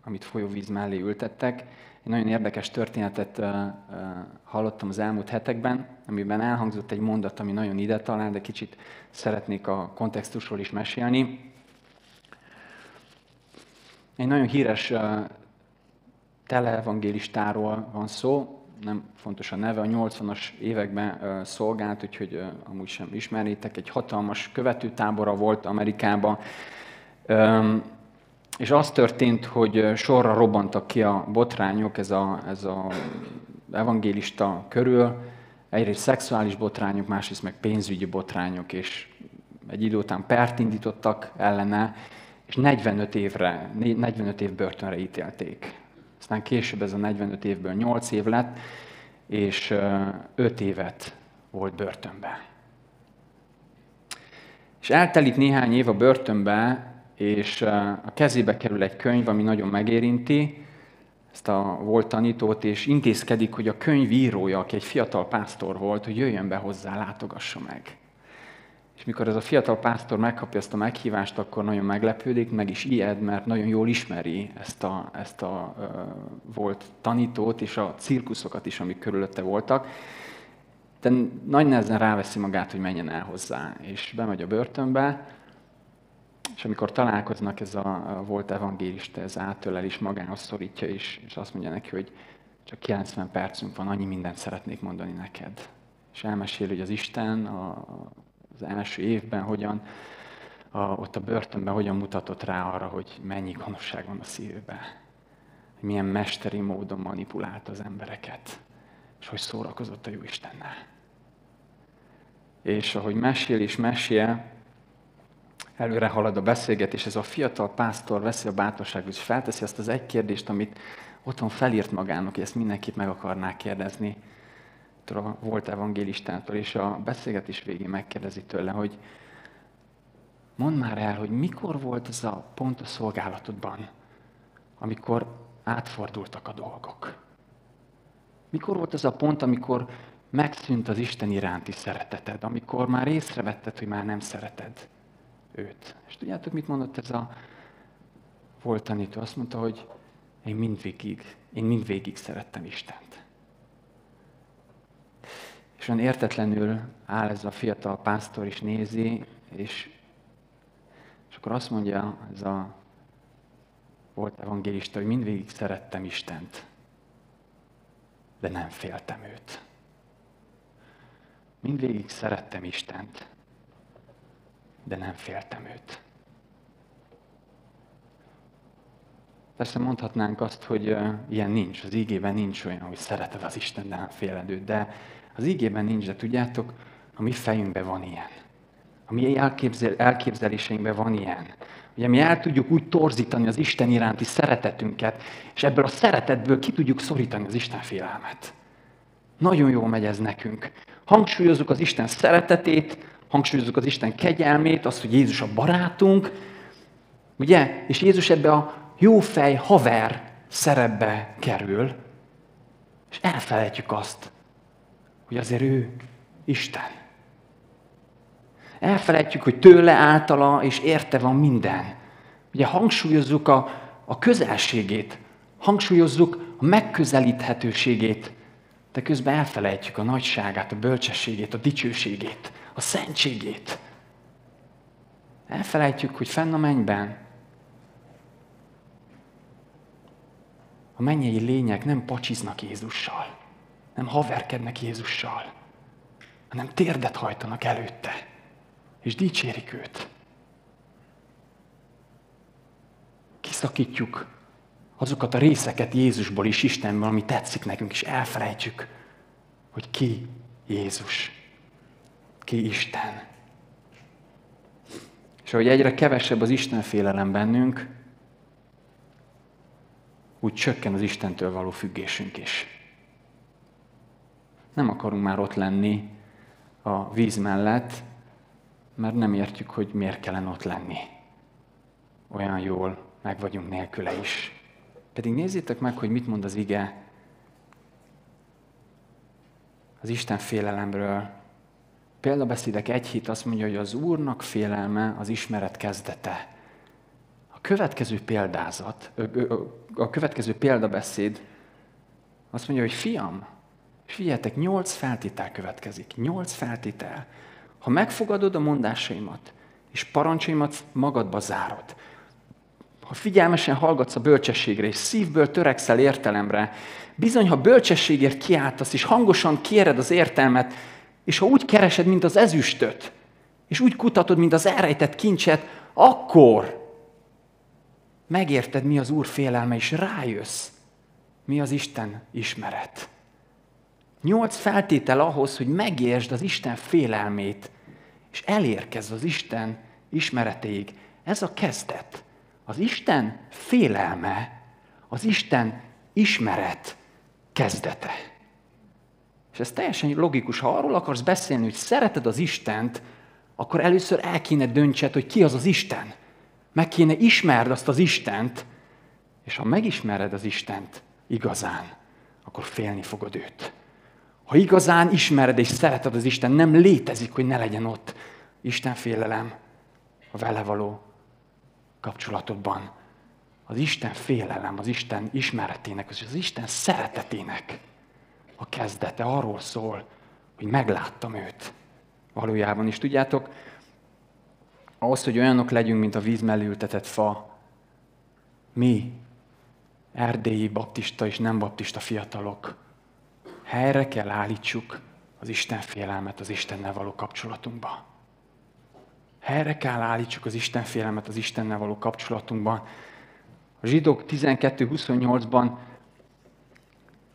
amit folyóvíz mellé ültettek. Egy nagyon érdekes történetet hallottam az elmúlt hetekben, amiben elhangzott egy mondat, ami nagyon ide talál, de kicsit szeretnék a kontextusról is mesélni. Egy nagyon híres teleevangélistáról van szó, nem fontos a neve, a 80-as években szolgált, úgyhogy amúgy sem ismeritek, egy hatalmas követőtábora volt Amerikában, és az történt, hogy sorra robbantak ki a botrányok ez a evangélista körül, egyrészt szexuális botrányok, másrészt meg pénzügyi botrányok, és egy idő után pert indítottak ellene, és 45 év börtönre ítélték. Aztán később ez a 45 évből 8 év lett, és 5 évet volt börtönbe. És eltelik néhány év a börtönbe, és a kezébe kerül egy könyv, ami nagyon megérinti ezt a volt tanítót, és intézkedik, hogy a könyv írója, aki egy fiatal pásztor volt, hogy jöjjön be hozzá, látogassa meg. És mikor ez a fiatal pásztor megkapja ezt a meghívást, akkor nagyon meglepődik, meg is ijed, mert nagyon jól ismeri ezt a volt tanítót, és a cirkuszokat is, amik körülötte voltak. De nagy nehezen ráveszi magát, hogy menjen el hozzá, és bemegy a börtönbe, és amikor találkoznak, ez a volt evangélista, ez átölel is magához szorítja, és azt mondja neki, hogy csak 90 percünk van, annyi mindent szeretnék mondani neked. És elmesél, hogy az Isten az első évben ott a börtönben hogyan mutatott rá arra, hogy mennyi gonoszság van a szívében. Hogy milyen mesteri módon manipulálta az embereket, és hogy szórakozott a jó Istennel. És ahogy mesél, előre halad a beszélgetés, ez a fiatal pásztor veszi a bátorságot, és felteszi azt az egy kérdést, amit otthon felírt magának, hogy ezt mindenképp meg akarná kérdezni a volt evangélistától, és a beszélgetés végén megkérdezi tőle, hogy mondd már el, hogy mikor volt ez a pont a szolgálatodban, amikor átfordultak a dolgok. Mikor volt az a pont, amikor megszűnt az Isten iránti szereteted, amikor már észrevetted, hogy már nem szereted őt. És tudjátok, mit mondott ez a volt tanító? Azt mondta, hogy én mindvégig szerettem Istent. És olyan értetlenül áll ez a fiatal pásztor is nézi, és akkor azt mondja ez a volt evangélista, hogy mindvégig szerettem Istent, de nem féltem őt. Mindvégig szerettem Istent, de nem féltem őt. Persze mondhatnánk azt, hogy ilyen nincs, az ígében nincs olyan, hogy szereted az Isten, de nem féled őt, de az ígében nincs, de tudjátok, a mi fejünkben van ilyen. A mi elképzeléseinkben van ilyen. Ugye mi el tudjuk úgy torzítani az Isten iránti szeretetünket, és ebből a szeretetből ki tudjuk szorítani az Isten félelmet. Nagyon jól megy ez nekünk. Hangsúlyozzuk az Isten szeretetét, hangsúlyozzuk az Isten kegyelmét, azt, hogy Jézus a barátunk, ugye? És Jézus ebbe a jófej haver szerepbe kerül, és elfelejtjük azt, hogy azért ő Isten. Elfelejtjük, hogy tőle, általa és érte van minden. Ugye hangsúlyozzuk a közelségét, hangsúlyozzuk a megközelíthetőségét, de közben elfelejtjük a nagyságát, a bölcsességét, a dicsőségét, a szentségét. Elfelejtjük, hogy fenn a mennyben a mennyei lények nem pacsiznak Jézussal, nem haverkednek Jézussal, hanem térdet hajtanak előtte, és dicsérik őt. Kiszakítjuk azokat a részeket Jézusból és Istenből, ami tetszik nekünk, és elfelejtjük, hogy ki Jézus, ki Isten. És ahogy egyre kevesebb az Isten félelem bennünk, úgy csökken az Istentől való függésünk is. Nem akarunk már ott lenni a víz mellett, mert nem értjük, hogy miért kellene ott lenni. Olyan jól meg vagyunk nélküle is. Pedig nézzétek meg, hogy mit mond az ige az Isten félelemről. Példabeszédek 1:7 azt mondja, hogy az Úrnak félelme az ismeret kezdete. A következő példabeszéd azt mondja, hogy fiam, és figyeljetek, 8 feltétel következik. 8 feltétel. Ha megfogadod a mondásaimat, és parancsaimat magadba zárod, ha figyelmesen hallgatsz a bölcsességre, és szívből törekszel értelemre, bizony, ha bölcsességért kiáltasz, és hangosan kéred az értelmet, és ha úgy keresed, mint az ezüstöt, és úgy kutatod, mint az elrejtett kincset, akkor megérted, mi az Úr félelme, és rájössz, mi az Isten ismeret. 8 feltétel ahhoz, hogy megértsd az Isten félelmét, és elérkezz az Isten ismeretéig. Ez a kezdet. Az Isten félelme, az Isten ismeret kezdete. És ez teljesen logikus. Ha arról akarsz beszélni, hogy szereted az Istent, akkor először el kéne döntsed, hogy ki az az Isten. Meg kéne ismerd azt az Istent, és ha megismered az Istent igazán, akkor félni fogod őt. Ha igazán ismered és szereted az Isten, nem létezik, hogy ne legyen ott Isten félelem a vele való kapcsolatodban. Az Isten félelem, az Isten ismeretének, az Isten szeretetének a kezdete arról szól, hogy megláttam őt valójában. És tudjátok, ahhoz, hogy olyanok legyünk, mint a víz mellé ültetett fa, mi, erdélyi baptista és nem baptista fiatalok, helyre kell állítsuk az Isten félelmet az Istennel való kapcsolatunkban. Helyre kell állítsuk az Isten félelmet az Istennel való kapcsolatunkban. A Zsidók 12:28-ban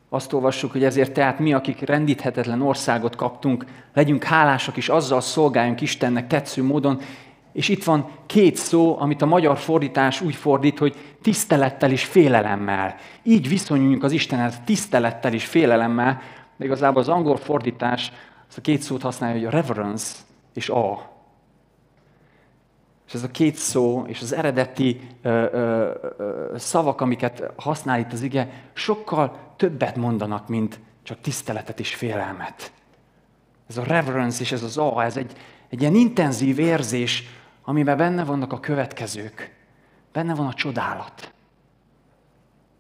azt olvassuk, hogy ezért tehát mi, akik rendíthetetlen országot kaptunk, legyünk hálásak és azzal szolgáljunk Istennek tetsző módon. És itt van 2 szó, amit a magyar fordítás úgy fordít, hogy tisztelettel és félelemmel. Így viszonyuljunk az Istenhez tisztelettel és félelemmel, de igazából az angol fordítás azt a 2 szót használja, hogy reverence és awe. És ez a 2 szó és az eredeti szavak, amiket használ itt az ige, sokkal többet mondanak, mint csak tiszteletet és félelmet. Ez a reverence és ez az awe, ez egy ilyen intenzív érzés, amiben benne vannak a következők. Benne van a csodálat.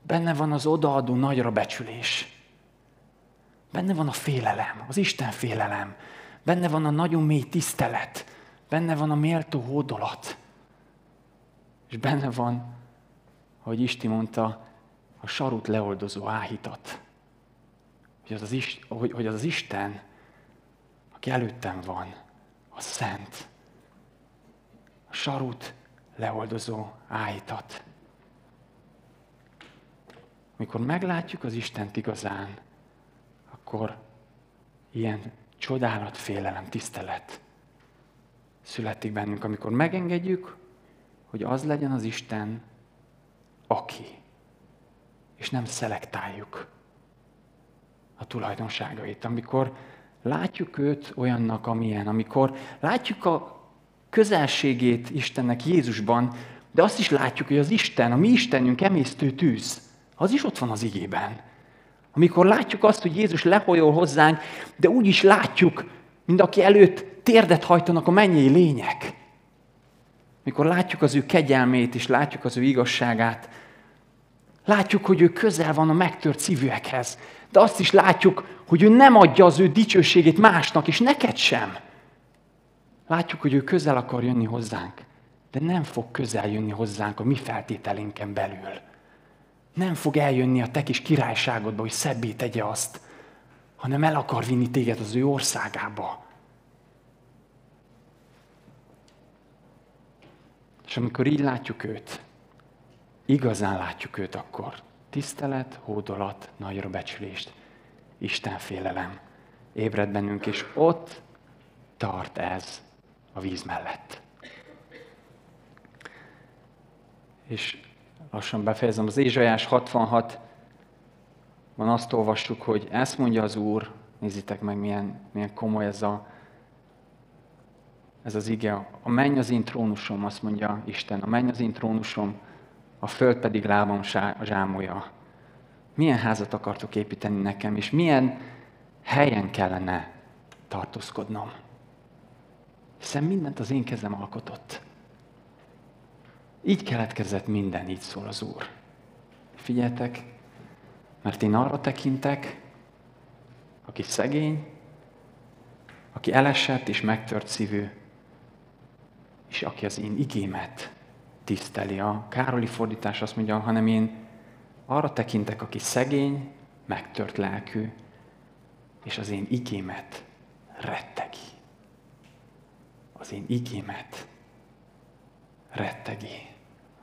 Benne van az odaadó nagyra becsülés. Benne van a félelem, az Isten félelem. Benne van a nagyon mély tisztelet. Benne van a méltó hódolat. És benne van, ahogy Isti mondta, a sarut leoldozó áhítat. Hogy az az Isten, aki előttem van, a szent. A sarut leoldozó áhítat. Amikor meglátjuk az Istent igazán, akkor ilyen csodálat, félelem, tisztelet születik bennünk, amikor megengedjük, hogy az legyen az Isten, aki. És nem szelektáljuk a tulajdonságait. Amikor látjuk őt olyannak, amilyen, amikor látjuk a közelségét Istennek Jézusban, de azt is látjuk, hogy az Isten, a mi Istenünk emésztő tűz, az is ott van az igében. Amikor látjuk azt, hogy Jézus lefolyol hozzánk, de úgy is látjuk, mint aki előtt térdet hajtanak a mennyei lények. Mikor látjuk az ő kegyelmét, és látjuk az ő igazságát, látjuk, hogy ő közel van a megtört szívűekhez, de azt is látjuk, hogy ő nem adja az ő dicsőségét másnak, és neked sem. Látjuk, hogy ő közel akar jönni hozzánk, de nem fog közel jönni hozzánk a mi feltételénken belül. Nem fog eljönni a te kis királyságodba, hogy szebbé tegye azt, hanem el akar vinni téged az ő országába. És amikor így látjuk őt, igazán látjuk őt, akkor tisztelet, hódolat, nagyra becsülést, Isten félelem ébred bennünk, és ott tart ez a víz mellett. És lassan befejezem, az Ézsaiás 66-ban azt olvassuk, hogy ezt mondja az Úr, nézzétek meg, milyen komoly ez az ige. A menny az én trónusom, azt mondja Isten, a menny az én trónusom, a föld pedig lábam zsámolja. Milyen házat akartok építeni nekem, és milyen helyen kellene tartózkodnom? Hiszen mindent az én kezem alkotott. Így keletkezett minden, így szól az Úr. Figyeljetek, mert én arra tekintek, aki szegény, aki elesett és megtört szívű, és aki az én igémet tiszteli. A Károli fordítás azt mondja, hanem én arra tekintek, aki szegény, megtört lelkű, és az én igémet rettegi. Az én igémet rettegi.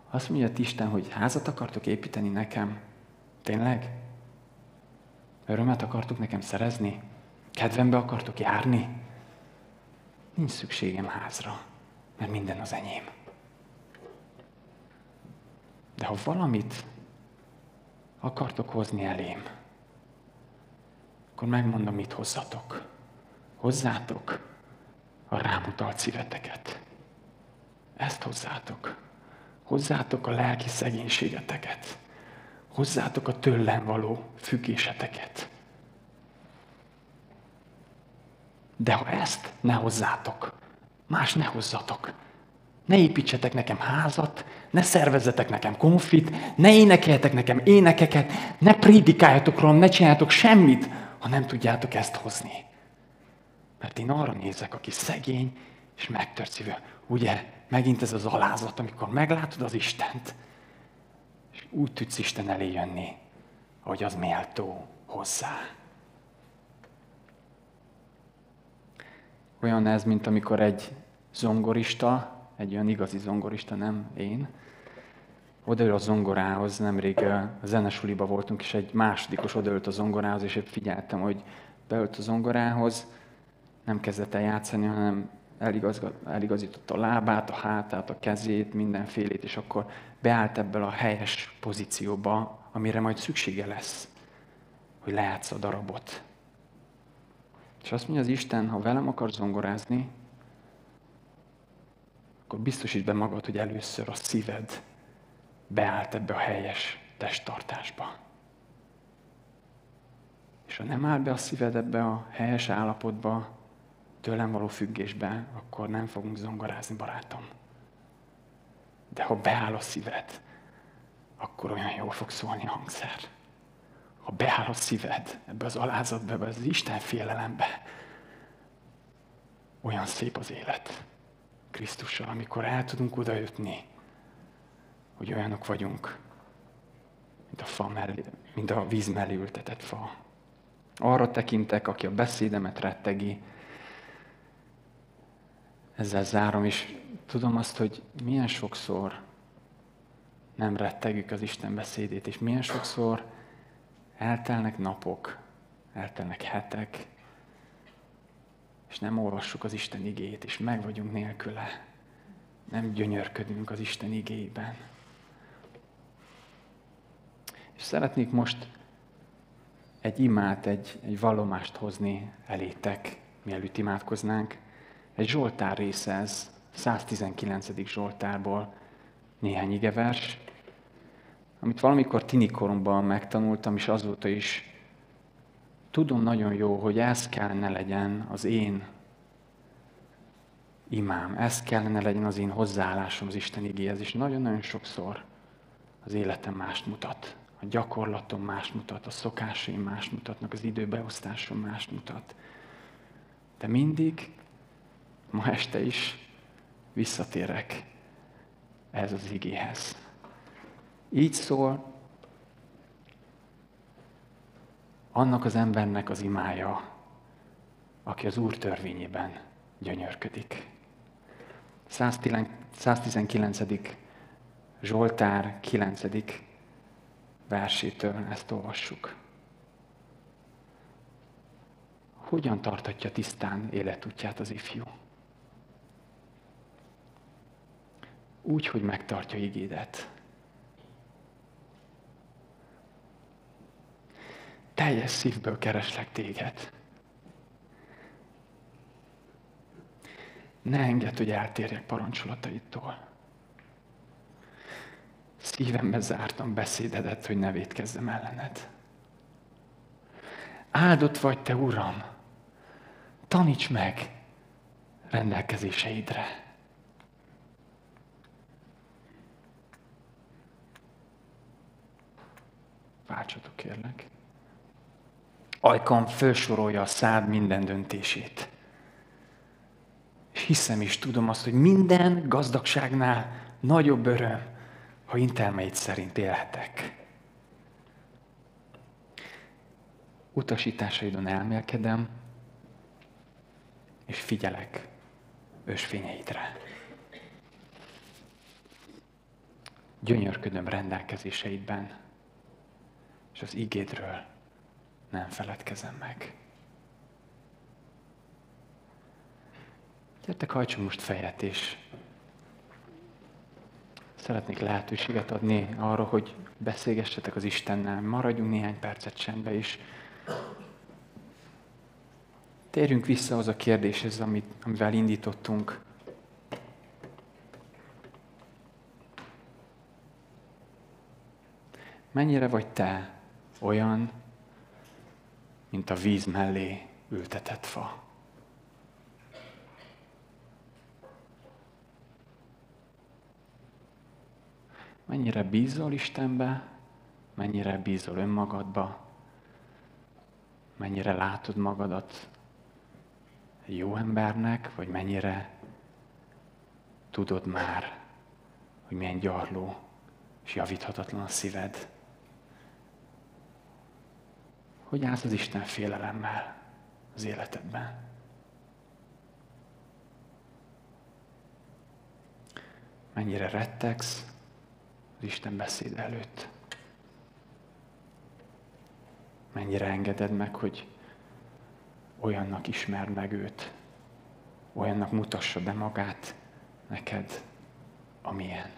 Azt mondja Isten, hogy házat akartok építeni nekem? Tényleg? Örömet akartok nekem szerezni? Kedvembe akartok járni? Nincs szükségem házra, mert minden az enyém. De ha valamit akartok hozni elém, akkor megmondom, mit hozzatok. Hozzátok a rám utalt szíveteket. Ezt hozzátok. Hozzátok a lelki szegénységeteket. Hozzátok a tőlem való függéseteket. De ha ezt ne hozzátok, más ne hozzatok. Ne építsetek nekem házat, ne szervezzetek nekem konfit, ne énekeljetek nekem énekeket, ne prédikáljatok rólam, ne csináljatok semmit, ha nem tudjátok ezt hozni. Mert én arra nézek, aki szegény és megtört szívű. Ugye, megint ez az alázat, amikor meglátod az Istent, és úgy tudsz Isten elé jönni, hogy az méltó hozzá. Olyan ez, mint amikor egy zongorista, egy olyan igazi zongorista, nem én, odaül a zongorához, nemrég a zenesuliba voltunk, és egy másodikos odaült a zongorához, és épp figyeltem, hogy beült a zongorához, nem kezdett el játszani, hanem eligazította a lábát, a hátát, a kezét, mindenfélét, és akkor beállt ebből a helyes pozícióba, amire majd szüksége lesz, hogy lejátsza a darabot. És azt mondja az Isten, ha velem akar zongorázni, akkor biztosítsd be magad, hogy először a szíved beállt ebbe a helyes testtartásba. És ha nem áll be a szíved ebbe a helyes állapotba, tőlem való függésbe, akkor nem fogunk zongorázni, barátom. De ha beáll a szíved, akkor olyan jól fog szólni a hangszer. Ha beáll a szíved ebbe az alázatba, ebbe az Isten félelembe, olyan szép az élet Krisztussal, amikor el tudunk odajutni, hogy olyanok vagyunk, mint a víz mellé ültetett fa. Arra tekintek, aki a beszédemet rettegi, ezzel zárom, és tudom azt, hogy milyen sokszor nem rettegük az Isten beszédét, és milyen sokszor eltelnek napok, eltelnek hetek, és nem olvassuk az Isten igéjét, és meg vagyunk nélküle. Nem gyönyörködünk az Isten igéjében. És szeretnék most egy imát, egy vallomást hozni elétek, mielőtt imádkoznánk. Egy Zsoltár része ez, 119. Zsoltárból néhány igevers, amit valamikor tinikoromban megtanultam, és azóta is tudom nagyon jó, hogy ez kellene legyen az én imám, ez kellene legyen az én hozzáállásom az Isten igéhez, és nagyon-nagyon sokszor az életem mást mutat. A gyakorlatom mást mutat, a szokásaim mást mutatnak, az időbeosztásom mást mutat. De mindig, ma este is visszatérek ehhez az igéhez. Így szól annak az embernek az imája, aki az Úr törvényében gyönyörködik. 119. Zsoltár 9. versétől ezt olvassuk. Hogyan tartatja tisztán életútját az ifjú? Úgy, hogy megtartja igédet. Teljes szívből kereslek téged. Ne engedd, hogy eltérjek parancsolataidtól. Szívembe zártam beszédedet, hogy ne vétkezzem ellened. Áldott vagy te, Uram! Taníts meg rendelkezéseidre. Váltsatok, kérlek. Ajkam felsorolja a szád minden döntését. És hiszem és tudom azt, hogy minden gazdagságnál nagyobb öröm, ha intelmeid szerint élhetek. Utasításaidon elmélkedem, és figyelek ösvényeidre. Gyönyörködöm rendelkezéseidben, és az igédről nem feledkezem meg. Gyertek, hajtsunk most fejet, és szeretnék lehetőséget adni arra, hogy beszélgessetek az Istennel, maradjunk néhány percet csendbe, és térjünk vissza az a kérdéshez, amivel indítottunk. Mennyire vagy te olyan, mint a víz mellé ültetett fa? Mennyire bízol Istenbe, mennyire bízol önmagadba, mennyire látod magadat egy jó embernek, vagy mennyire tudod már, hogy milyen gyarló és javíthatatlan a szíved. Hogy állsz az Isten félelemmel az életedben? Mennyire rettegsz az Isten beszéd előtt? Mennyire engeded meg, hogy olyannak ismerd meg őt, olyannak mutassa be magát neked, amilyen.